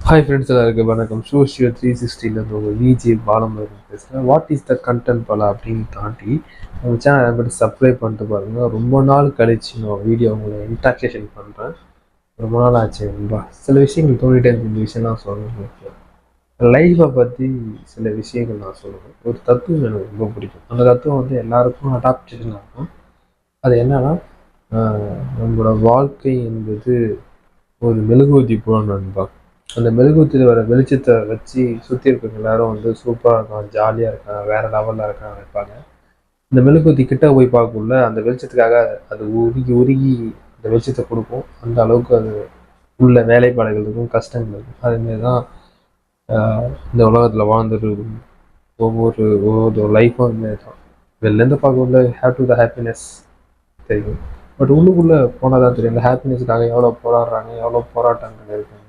Hi friends, எல்லாருக்கும் வணக்கம். Socio 360 உங்கள் விஜி பாலம் பேசுகிறேன். வாட் இஸ் த கண்டென்ட் பல அப்படின்னு தாண்டி நம்ம சேனலை பற்றி சப்ஸ்கிரைப் பண்ணிட்டு பாருங்கள். ரொம்ப நாள் கழிச்சு நான் வீடியோ உங்களை இன்ட்ராக்ஷன் பண்ணுறேன். ரொம்ப நாள் ஆச்சு ரொம்ப சில விஷயங்கள் தோண்டிட்டே இருக்கு. இந்த விஷயம் நான் சொல்லணும், லைஃப்பை பற்றி சில விஷயங்கள் நான் சொல்லுவேன். ஒரு தத்துவம் எனக்கு ரொம்ப பிடிக்கும். அந்த தத்துவம் வந்து எல்லாருக்கும் அடாப்டேஷன் ஆகும். அது என்னன்னா, நம்மளோட வாழ்க்கை என்பது ஒரு மெழுகுவர்த்தி போல நண்பா. அந்த மெழுகுவர்த்தியில் வர வெளிச்சத்தை வச்சு சுற்றி இருக்கிறவங்க எல்லாரும் வந்து சூப்பராக இருக்காங்க, ஜாலியாக இருக்காங்க, வேறு லெவலில் இருக்காங்க நினைப்பாங்க. இந்த மெழுகுவர்த்தி கிட்ட போய் பார்க்கக்குள்ள அந்த வெளிச்சத்துக்காக அது உருகி உருகி அந்த வெளிச்சத்தை கொடுக்கும். அந்த அளவுக்கு அது உள்ள வேலைப்பாடுகள் இருக்கும், கஷ்டங்கள் இருக்கும். அதுமாரி தான் இந்த உலகத்தில் வாழ்ந்துட்டு ஒவ்வொரு லைஃப்பும் அதுமாரி தான். வெளிலேருந்து பார்க்கக்குள்ள ஹேவ் டு த ஹாப்பினஸ் தெரியும். பட் உள்ளுக்குள்ளே போனால் தான் தெரியும் இந்த ஹாப்பினஸுக்காக எவ்வளோ போராடுறாங்க, எவ்வளோ போராட்டங்கள் இருக்குங்க.